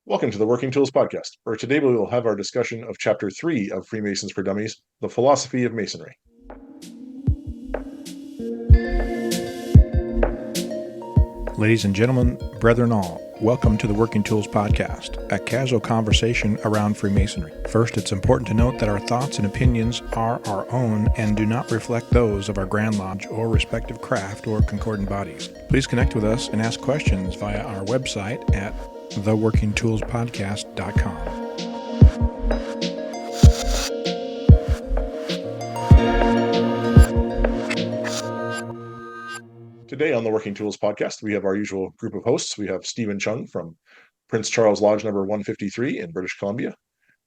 Welcome to the Working Tools Podcast, where today we will have our discussion of Chapter 3 of Freemasons for Dummies, the Philosophy of Masonry. Ladies and gentlemen, brethren all, welcome to the Working Tools Podcast, a casual conversation around Freemasonry. First, it's important to note that our thoughts and opinions are our own and do not reflect those of our Grand Lodge or respective craft or concordant bodies. Please connect with us and ask questions via our website at theworkingtoolspodcast.com. Today on the Working Tools Podcast, we have our usual group of hosts. We have Stephen Chung from Prince Charles Lodge number 153 in British Columbia,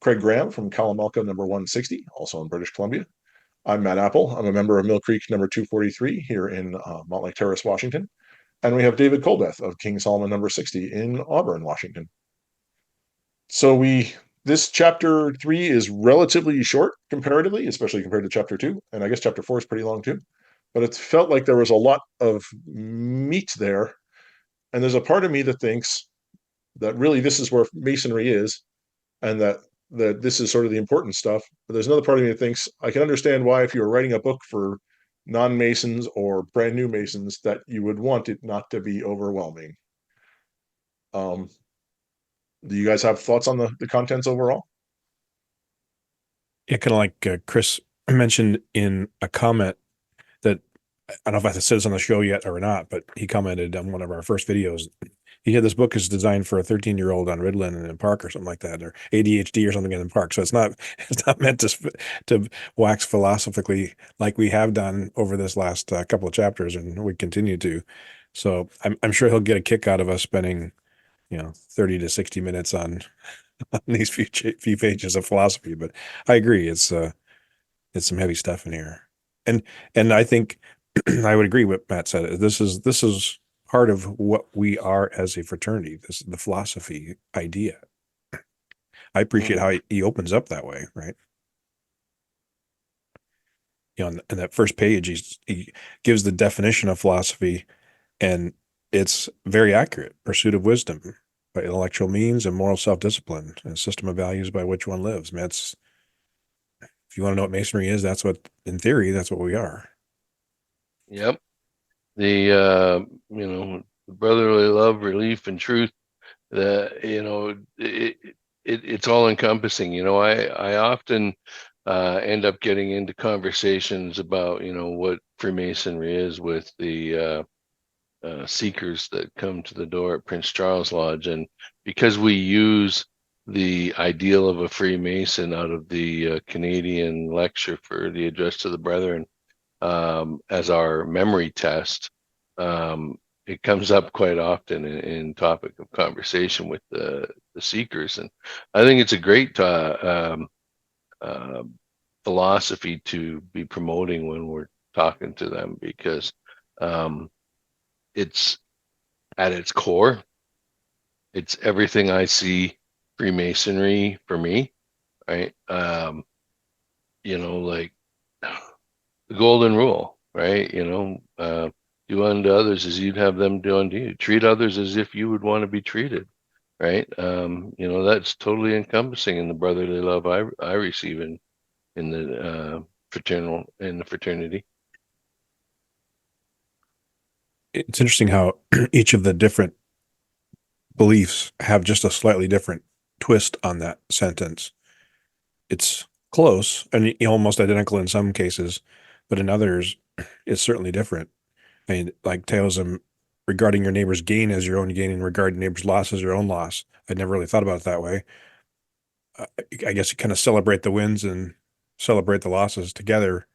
Craig Graham from Kalamalka number 160, also in British Columbia. I'm Matt Appel. I'm a member of Mill Creek number 243 here in Montlake Terrace, Washington. And we have David Colbeth of King Solomon number 60 in Auburn, Washington. So this chapter 3 is relatively short comparatively, especially compared to chapter 2. And I guess chapter 4 is pretty long too. But it felt like there was a lot of meat there. And there's a part of me that thinks that really this is where Masonry is, and that this is sort of the important stuff. But there's another part of me that thinks I can understand why, if you were writing a book for non-Masons or brand new Masons, that you would want it not to be overwhelming. Do you guys have thoughts on the contents overall? Yeah, kind of like Chris mentioned in a comment that I don't know if I said this on the show yet or not, but he commented on one of our first videos. He said this book is designed for a 13-year-old on Ritalin and in park or something like that, or ADHD or something in the park. So it's not meant to wax philosophically like we have done over this last couple of chapters, and we continue to. So I'm sure he'll get a kick out of us spending 30 to 60 minutes on these few pages of philosophy. But I agree, it's some heavy stuff in here, and I think I would agree with what Matt said. This is part of what we are as a fraternity. This is the philosophy idea. I appreciate how he opens up that way, right? In that first page, he gives the definition of philosophy, and it's very accurate. Pursuit of wisdom by intellectual means and moral self-discipline, and a system of values by which one lives. Man, if you want to know what Masonry is, that's what, in theory, that's what we are. Yep. The brotherly love, relief, and truth. It's all encompassing. I often end up getting into conversations about what Freemasonry is with the seekers that come to the door at Prince Charles Lodge, and because we use the ideal of a Freemason out of the Canadian lecture for the Address to the Brethren as our memory test, it comes up quite often in topic of conversation with the seekers, and I think it's a great philosophy to be promoting when we're talking to them, because it's at its core, it's everything I see Freemasonry for me, right? Like the golden rule, right? Do unto others as you'd have them do unto you. Treat others as if you would want to be treated, right? That's totally encompassing in the brotherly love I receive in the fraternity. It's interesting how each of the different beliefs have just a slightly different twist on that sentence. It's close and almost identical in some cases, but in others, it's certainly different. I mean, like Taoism, regarding your neighbor's gain as your own gain and regarding neighbor's loss as your own loss. I'd never really thought about it that way. I guess you kind of celebrate the wins and celebrate the losses together,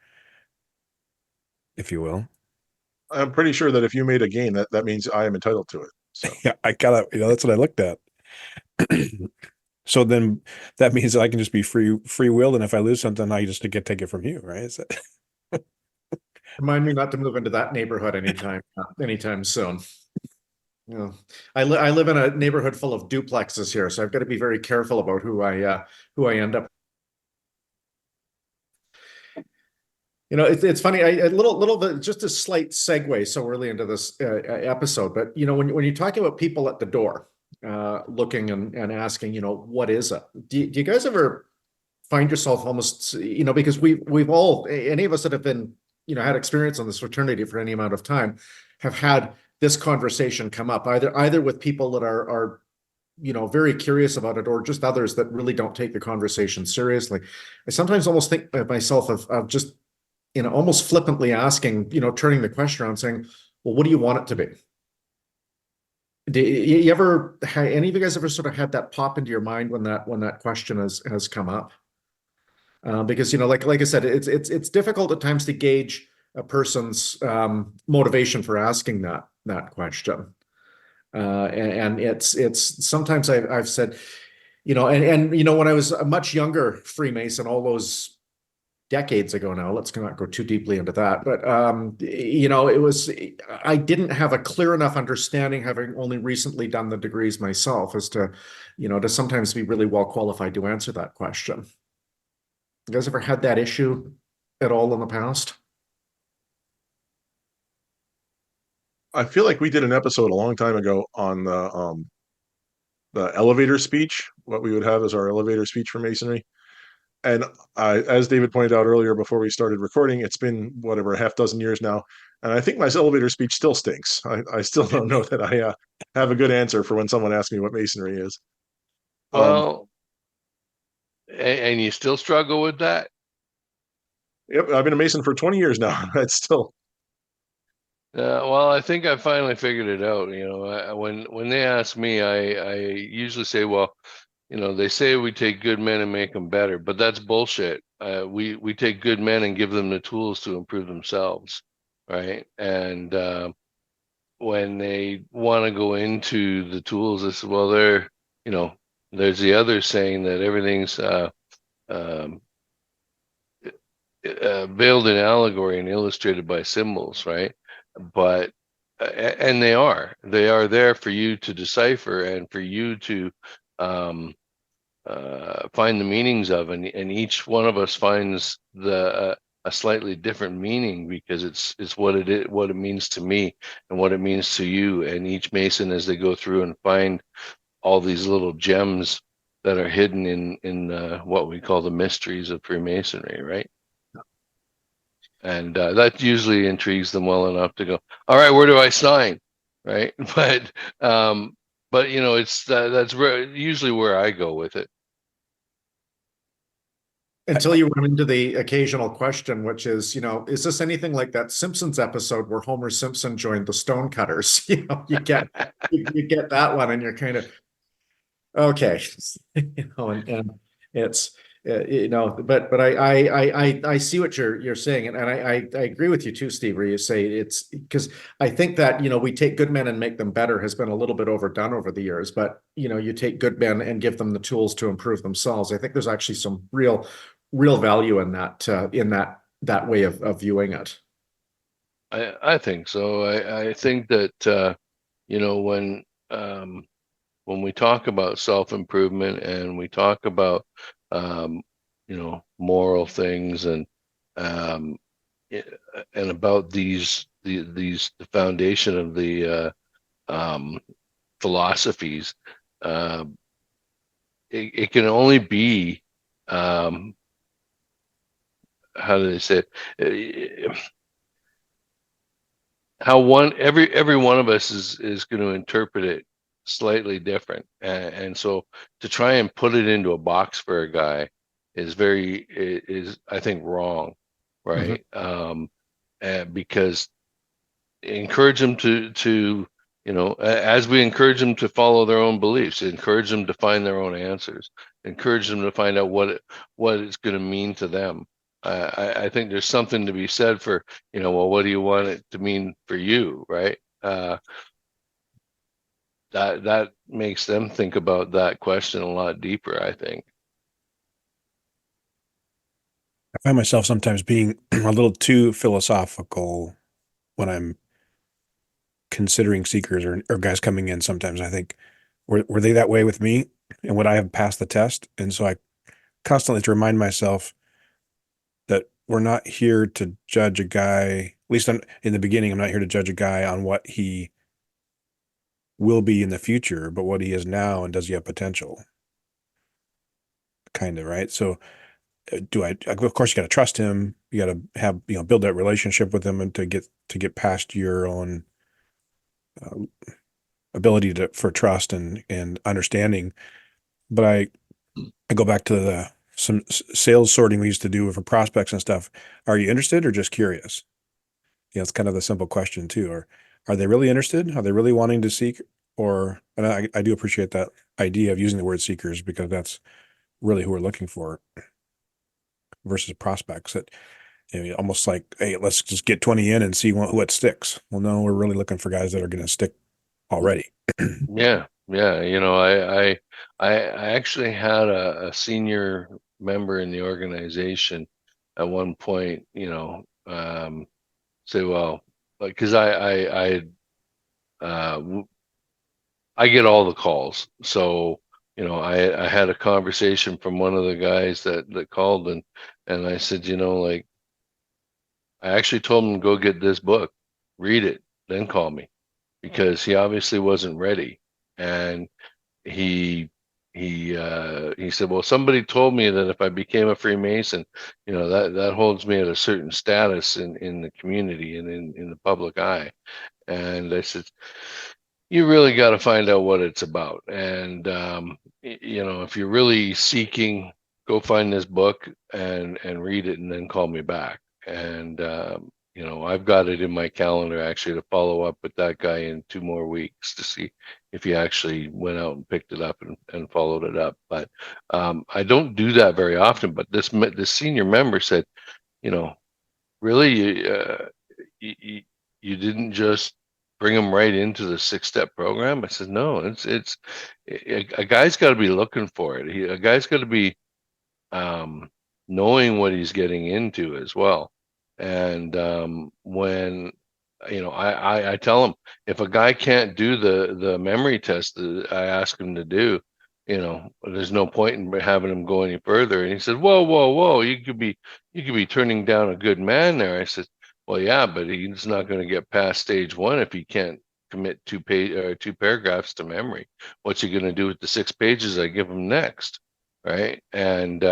if you will. I'm pretty sure that if you made a gain, that means I am entitled to it. So yeah, I kind of, that's what I looked at. So then that means that I can just be free willed, and if I lose something, I just take it from you, right? Remind me not to move into that neighborhood anytime soon. I live in a neighborhood full of duplexes here, so I've got to be very careful about who I end up. It's funny. A little bit, just a slight segue so early into this episode, but when you're talking about people at the door, looking and asking, what is it? Do you guys ever find yourself almost, because we've all, any of us that have been, had experience on this fraternity for any amount of time, have had this conversation come up either with people that are very curious about it, or just others that really don't take the conversation seriously. I sometimes almost think of myself of just, almost flippantly asking, turning the question around, saying, well, what do you want it to be? Do you ever, any of you guys ever sort of had that pop into your mind when that question has come up? Because like I said, it's difficult at times to gauge a person's motivation for asking that question. And it's sometimes I've said, and when I was a much younger Freemason, all those decades ago now, let's not go too deeply into that, but it was, I didn't have a clear enough understanding, having only recently done the degrees myself, as to to sometimes be really well qualified to answer that question. You guys ever had that issue at all in the past? I feel like we did an episode a long time ago on the elevator speech, what we would have as our elevator speech for Masonry. And as David pointed out earlier before we started recording, it's been whatever, a half dozen years now. And I think my elevator speech still stinks. I still don't know that I have a good answer for when someone asks me what Masonry is. Well, and you still struggle with that? Yep, I've been a Mason for 20 years now. It's still. Well, I think I finally figured it out. When they ask me, I usually say, well, they say we take good men and make them better, but that's bullshit. We take good men and give them the tools to improve themselves, right? And when they want to go into the tools, they say, well, there's the other saying that everything's veiled in allegory and illustrated by symbols, right? But and they are there for you to decipher and for you to find the meanings of, and each one of us finds a slightly different meaning, because it's what it means to me and what it means to you. And each Mason, as they go through and find all these little gems that are hidden in what we call the mysteries of Freemasonry, right? And that usually intrigues them well enough to go, all right, where do I sign, right? But it's that's usually where I go with it. Until you run into the occasional question, which is, is this anything like that Simpsons episode where Homer Simpson joined the Stonecutters? You get that one, and you're kind of okay, and it's but I see what you're saying, and I agree with you too, Steve, where you say it's because I think that we take good men and make them better has been a little bit overdone over the years, but you take good men and give them the tools to improve themselves. I think there's actually some real value in that way of viewing it. I think so. I think that when we talk about self-improvement and we talk about moral things and about the foundation of the philosophies, it can only be how do they say it? How every one of us is going to interpret it slightly different, and so to try and put it into a box for a guy is I think wrong, right? Mm-hmm. Because encourage them to as we encourage them to follow their own beliefs, encourage them to find their own answers, encourage them to find out what it's going to mean to them. I think there's something to be said for, well, what do you want it to mean for you, right? That makes them think about that question a lot deeper, I think. I find myself sometimes being a little too philosophical when I'm considering seekers or guys coming in. Sometimes I think, were they that way with me? And would I have passed the test? And so I constantly have to remind myself that we're not here to judge a guy, at least in the beginning, I'm not here to judge a guy on what he will be in the future, but what he is now, and does he have potential? Kind of, right? So of course you got to trust him. You got to have, build that relationship with him, and to get past your own ability for trust and understanding. But I go back to some sales sorting we used to do for prospects and stuff. Are you interested or just curious? It's kind of the simple question too. Or are they really interested? Are they really wanting to seek? And I do appreciate that idea of using the word seekers, because that's really who we're looking for versus prospects. That almost like, hey, let's just get 20 in and see what sticks. Well, no, we're really looking for guys that are going to stick already. Yeah. I actually had a senior member in the organization at one point, say, well, like, because I get all the calls, so I had a conversation from one of the guys that called, and I said, like, I actually told him to go get this book, read it, then call me, because he obviously wasn't ready. And he said, well, somebody told me that if I became a Freemason, that holds me at a certain status in the community and in the public eye. And I said, you really got to find out what it's about. And if you're really seeking, go find this book and read it, and then call me back. And I've got it in my calendar actually to follow up with that guy in 2 more weeks to see if he actually went out and picked it up and followed it up. But I don't do that very often. But this senior member said, really, you didn't just bring them right into the 6-step program? I said, no, it's a guy's got to be looking for it. A guy's got to be knowing what he's getting into as well. And when I tell him, if a guy can't do the memory test that I ask him to do, there's no point in having him go any further. And he said, whoa, you could be turning down a good man there. I said, well, yeah, but he's not going to get past stage 1 if he can't commit 2 paragraphs to memory. What's he going to do with the 6 pages I give him next, right? And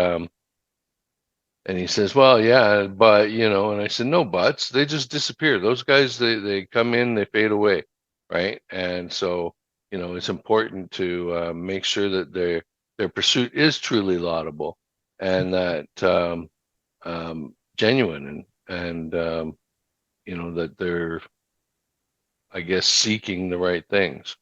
he says, well, yeah, but, and I said, no buts. They just disappear. Those guys, they come in, they fade away, right? And so, it's important to make sure that their pursuit is truly laudable and that genuine, and that they're, I guess, seeking the right things.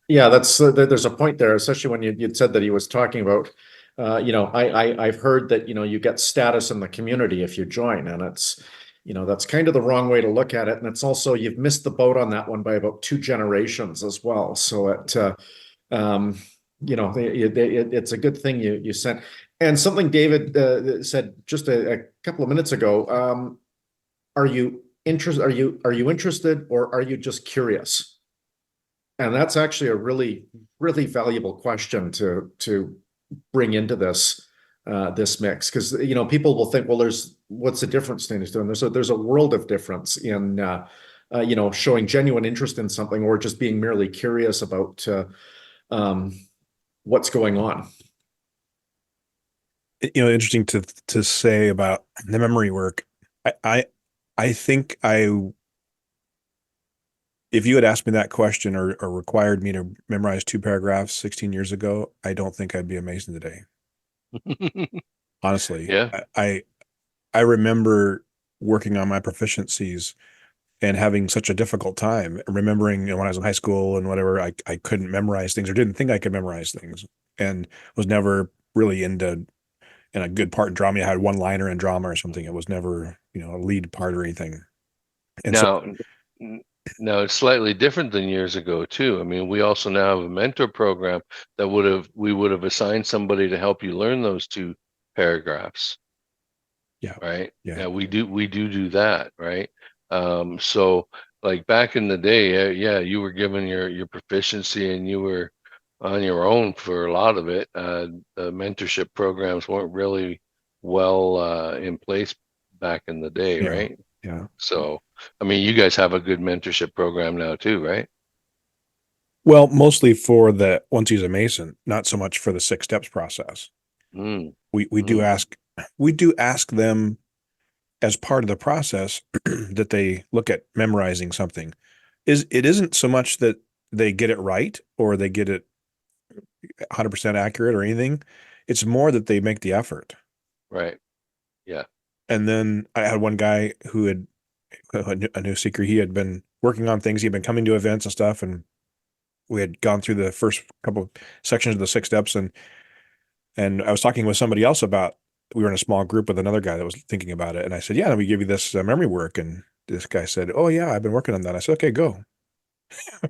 Yeah, there's a point there, especially when you'd said that he was talking about, I've heard that, you get status in the community if you join, and it's, that's kind of the wrong way to look at it. And it's also, you've missed the boat on that one by about 2 generations as well. So it's a good thing you sent. And something David said just a couple of minutes ago, are you interested, or are you just curious? And that's actually a really, really valuable question to bring into this mix, because people will think, well, what's the difference between these two? And there's a world of difference in showing genuine interest in something, or just being merely curious about what's going on. Interesting to say about the memory work. I think if you had asked me that question or required me to memorize 2 paragraphs 16 years ago, I don't think I'd be a Mason today. Honestly. Yeah. I remember working on my proficiencies and having such a difficult time remembering, when I was in high school and whatever, I couldn't memorize things, or didn't think I could memorize things, and was never really in a good part in drama. I had one-liner in drama or something. It was never, a lead part or anything. And now it's slightly different than years ago too. I mean, we also now have a mentor program that we would have assigned somebody to help you learn those 2 paragraphs. Yeah. Right. Yeah. We do that. Right. So like back in the day, you were given your proficiency and you were on your own for a lot of it. The mentorship programs weren't really well in place back in the day. Yeah. Right. Yeah. So, I mean, you guys have a good mentorship program now too, right? Well, mostly for the once he's a Mason, not so much for the 6 steps process. Mm, We do ask them as part of the process that they look at memorizing something. It isn't so much that they get it right or they get it 100% accurate or anything. It's more that they make the effort. right. Yeah. And then I had one guy who had a new seeker. He had been working on things. He'd been coming to events and stuff, and we had gone through the first couple of sections of the 6 steps, and I was talking with somebody else about. We were in a small group with another guy that was thinking about it, and I said, "Yeah, we give you this memory work." And this guy said, "Oh yeah, I've been working on that." I said, "Okay, go."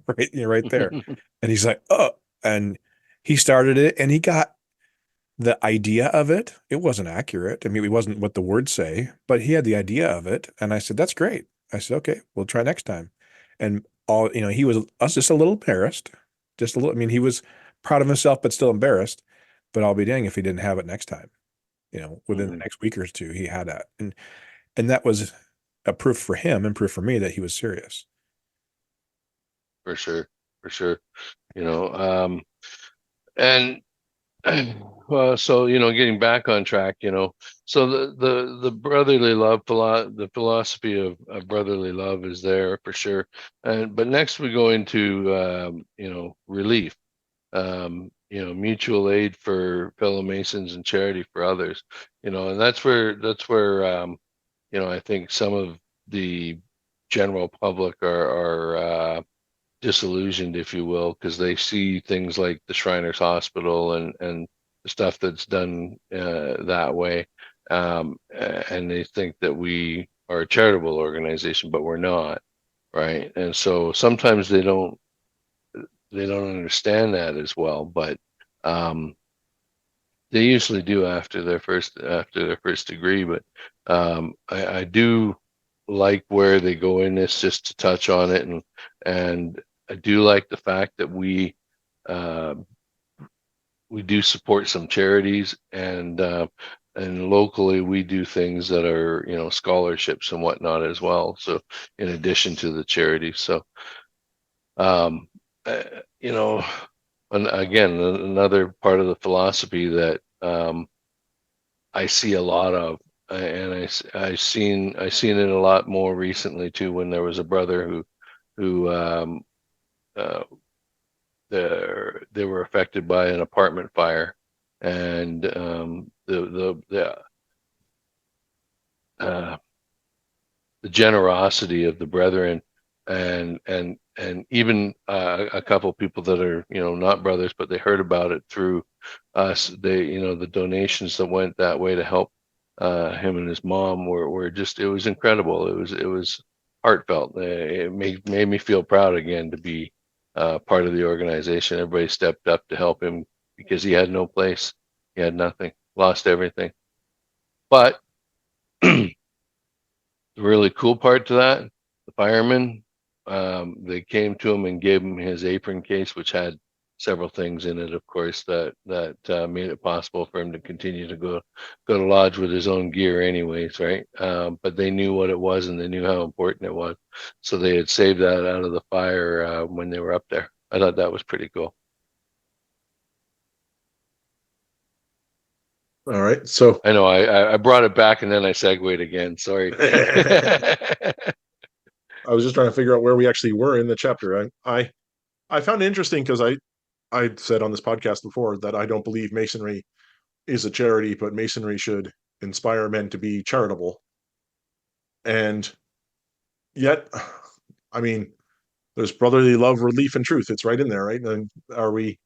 Right, you're right there. And he's like, "Oh," and he started it, and he got the idea of it. It wasn't accurate. I mean, it wasn't what the words say, but he had the idea of it. And I said, "That's great." I said, "Okay, we'll try next time." And he was us just a little embarrassed, just a little. I mean, he was proud of himself, but still embarrassed. But I'll be dang if he didn't have it next time. Within the next week or two, he had that, and that was a proof for him and proof for me that he was serious. For sure. For sure. And well, so, getting back on track, so the brotherly love, the philosophy of brotherly love is there for sure. But next we go into, relief, mutual aid for fellow Masons and charity for others, and that's where I think some of the general public are disillusioned, if you will, because they see things like the Shriners Hospital and the stuff that's done that way, and they think that we are a charitable organization, but we're not, right? And so sometimes they don't understand that as well, but um, they usually do after their first degree. But I do like where they go in this, just to touch on it, and I do like the fact that uh, we do support some charities, and locally we do things that are, scholarships and whatnot as well. So in addition to the charities, so um, uh, you know, and again, another part of the philosophy that I see a lot of, and I seen it a lot more recently too, when there was a brother who uh, they were affected by an apartment fire, and uh, the generosity of the brethren, and even a couple people that are, not brothers, but they heard about it through us. The donations that went that way to help him and his mom were just, it was incredible. It was heartfelt. It made me feel proud again to be part of the organization. Everybody stepped up to help him because he had no place, he had nothing, lost everything. But the really cool part to that, the firemen, they came to him and gave him his apron case, which had several things in it, of course, that made it possible for him to continue to go to lodge with his own gear, anyways, right? But they knew what it was, and they knew how important it was, so they had saved that out of the fire when they were up there. I thought that was pretty cool. All right. So I know I brought it back and then I segued again. Sorry. I was just trying to figure out where we actually were in the chapter. I found it interesting because I said on this podcast before that I don't believe Masonry is a charity, but Masonry should inspire men to be charitable. And yet, I mean, there's brotherly love, relief, and truth. It's right in there, right? And are we?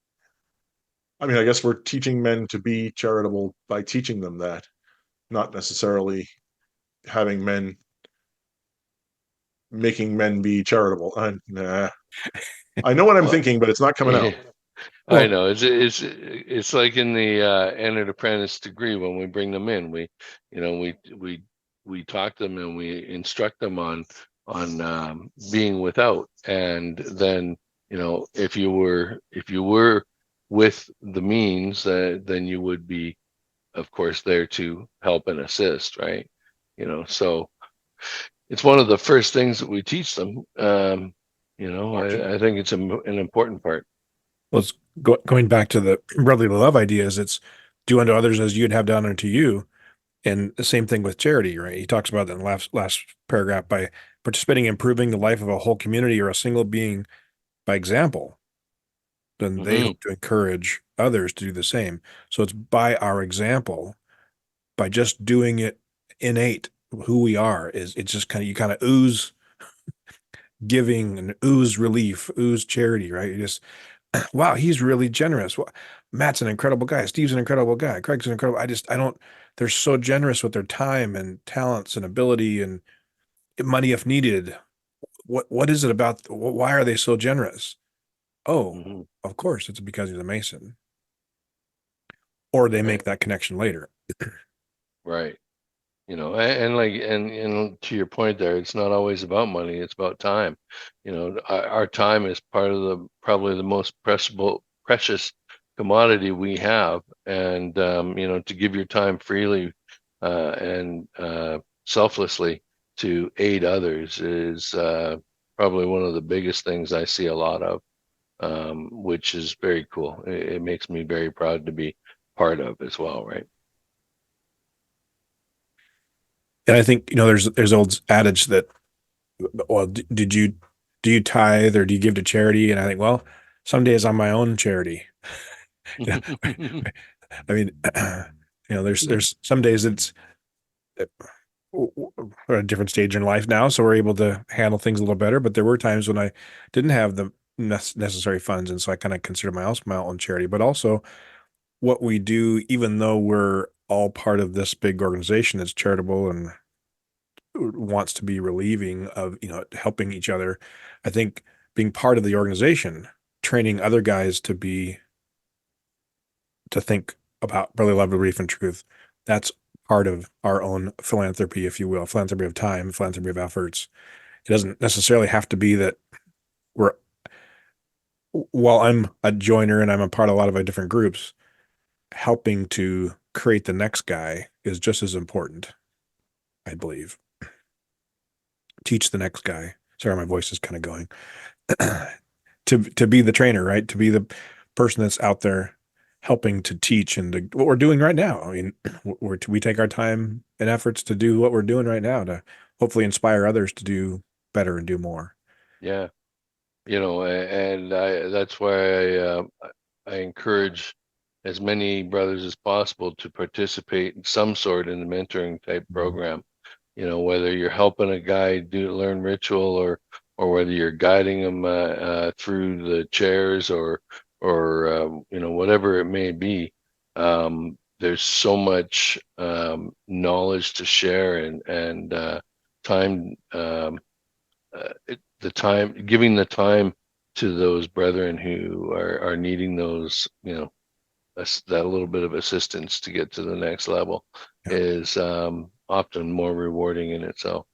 I mean, I guess we're teaching men to be charitable by teaching them that, not necessarily having men making men be charitable. Nah. I know what I'm Well, thinking, but it's not coming out. yeah. I Well, know it's like in the entered apprentice degree. When we bring them in, we talk to them and we instruct them on being without, and then, if you were with the means, then you would be, of course, there to help and assist, right? So it's one of the first things that we teach them. Gotcha. I think it's an important part. Well, it's going back to the brotherly love ideas. It's do unto others as you'd have done unto you. And the same thing with charity, right? He talks about that in the last paragraph by participating in improving the life of a whole community or a single being by example. Then they Mhm. hope to encourage others to do the same. So it's by our example, by just doing it innate, who we are is it's just kind of, you kind of ooze giving and ooze relief, ooze charity, right? You just, wow, he's really generous. Well, Matt's an incredible guy. Steve's an incredible guy. Craig's an incredible. I don't, they're so generous with their time and talents and ability and money if needed. What is it about? Why are they so generous? Oh, Mhm. of course, it's because he's a Mason. Or they make Right. that connection later. Right. And to your point there, it's not always about money, it's about time. Our time is part of probably the most precious commodity we have. And to give your time freely and selflessly to aid others is probably one of the biggest things I see a lot of, which is very cool. It makes me very proud to be part of as well, right? And I think, there's old adage that, well, do you tithe or do you give to charity? And I think, well, some days I'm my own charity. Yeah. I mean, there's some days it's we're at a different stage in life now, so we're able to handle things a little better. But there were times when I didn't have the necessary funds, and so I kind of consider my own charity. But also, what we do, even though we're all part of this big organization that's charitable and wants to be relieving of, helping each other, I think being part of the organization, training other guys to think about brotherly love, belief, and truth. That's part of our own philanthropy, if you will, philanthropy of time, philanthropy of efforts. It doesn't necessarily have to be that we're, while I'm a joiner and I'm a part of a lot of different groups, helping to create the next guy is just as important, I believe. Teach the next guy. Sorry, my voice is kind of going. To be the trainer, right? To be the person that's out there helping to teach and what we're doing right now. I mean, we take our time and efforts to do what we're doing right now to hopefully inspire others to do better and do more. Yeah. And that's why I encourage as many brothers as possible to participate in some sort in the mentoring type program. Whether you're helping a guy learn ritual, or whether you're guiding him through the chairs, or whatever it may be. There's so much knowledge to share, and time. Giving the time to those brethren who are needing those, that little bit of assistance to get to the next level is often more rewarding in itself.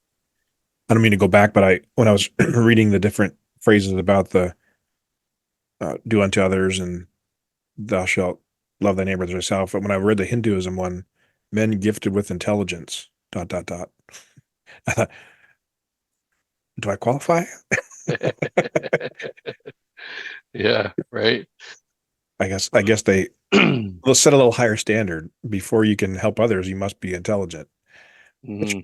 I don't mean to go back, but when I was reading the different phrases about the do unto others and thou shalt love thy neighbor as thyself, but when I read the Hinduism one, men gifted with intelligence, ... I thought, do I qualify? Yeah, right. I guess they will set a little higher standard. Before you can help others, you must be intelligent, which,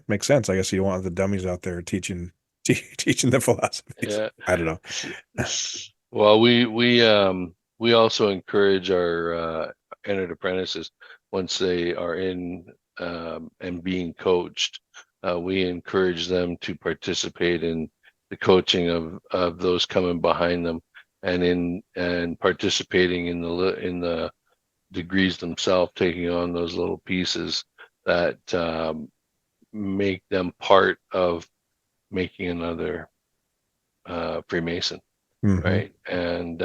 makes sense. I guess you want the dummies out there teaching the philosophies. Yeah. I don't know. Well, we also encourage our entered apprentices, once they are in and being coached. We encourage them to participate in the coaching of those coming behind them, and participating in the degrees themselves, taking on those little pieces that make them part of making another Freemason. Mhm. Right. And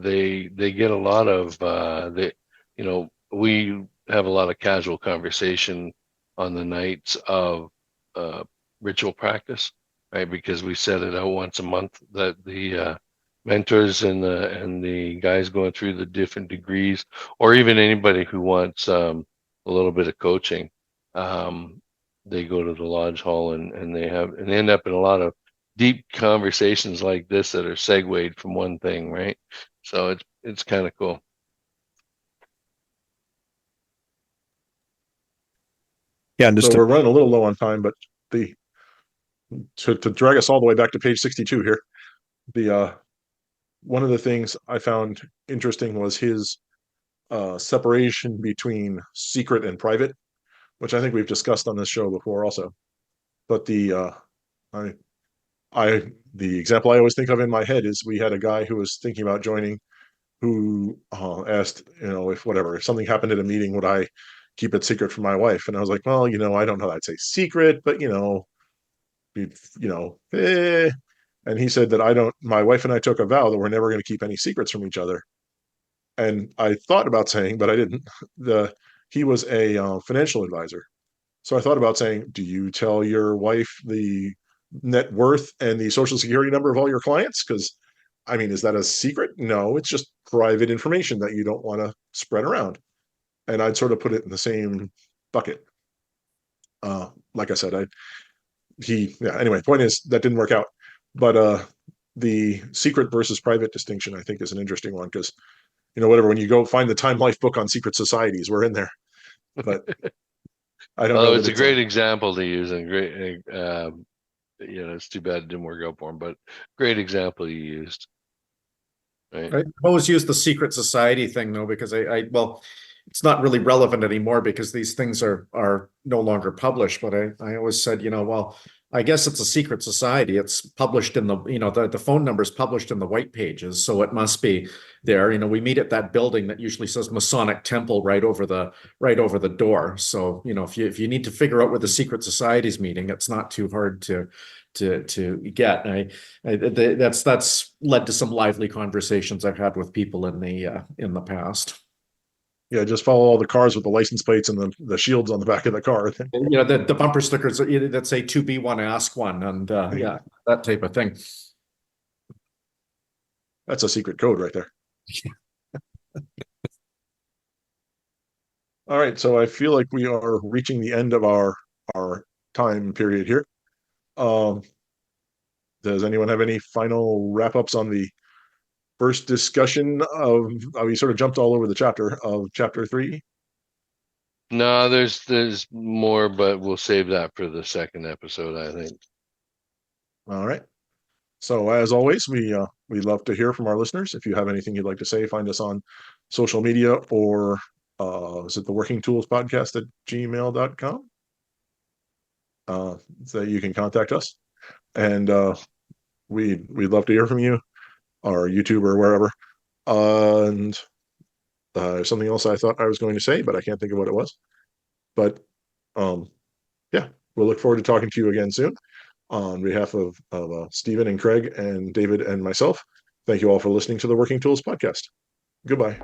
they get a lot of we have a lot of casual conversation on the nights of ritual practice, right? Because we set it out once a month that the mentors and the guys going through the different degrees, or even anybody who wants a little bit of coaching, they go to the lodge hall and they end up in a lot of deep conversations like this that are segued from one thing, right? So it's kind of cool. Yeah, and just So we're running a little low on time, but to drag us all the way back to page 62 here, one of the things I found interesting was his separation between secret and private, which I think we've discussed on this show before also. But the example I always think of in my head is we had a guy who was thinking about joining, who asked, if something happened at a meeting, would I keep it secret from my wife? And I was like, well, I don't know, I'd say secret, but And he said that my wife and I took a vow that we're never going to keep any secrets from each other. And I thought about saying, but I didn't. He was a financial advisor. So I thought about saying, do you tell your wife the net worth and the social security number of all your clients? Because, is that a secret? No, it's just private information that you don't want to spread around. And I'd sort of put it in the same bucket. Like I said, anyway, point is that didn't work out. But the secret versus private distinction, I think, is an interesting one because, when you go find the Time Life book on secret societies, we're in there. But I don't know. It's a great example to use, and great. It's too bad it didn't work out for him, but great example you used. Right. I always use the secret society thing though, because well, it's not really relevant anymore because these things are no longer published. But I always said, well, I guess it's a secret society. It's published in the phone number is published in the white pages, so it must be there. We meet at that building that usually says Masonic Temple right over the door. So if you need to figure out where the secret society's meeting, it's not too hard to get. That's led to some lively conversations I've had with people in the past. Yeah, just follow all the cars with the license plates and the shields on the back of the car. The bumper stickers that say "To be one, ask one," and that type of thing. That's a secret code right there. All right, so I feel like we are reaching the end of our time period here. Does anyone have any final wrap-ups on the first discussion we sort of jumped all over the chapter of chapter 3? No, there's more, but we'll save that for the second episode, I think. All right. So as always, we love to hear from our listeners. If you have anything you'd like to say, find us on social media, or is it the Working Tools Podcast at gmail.com? So you can contact us, and we'd love to hear from you, or YouTube or wherever. And something else I thought I was going to say, but I can't think of what it was. But yeah, we'll look forward to talking to you again soon. On behalf of Stephen and Craig and David and myself, thank you all for listening to the Working Tools Podcast. Goodbye.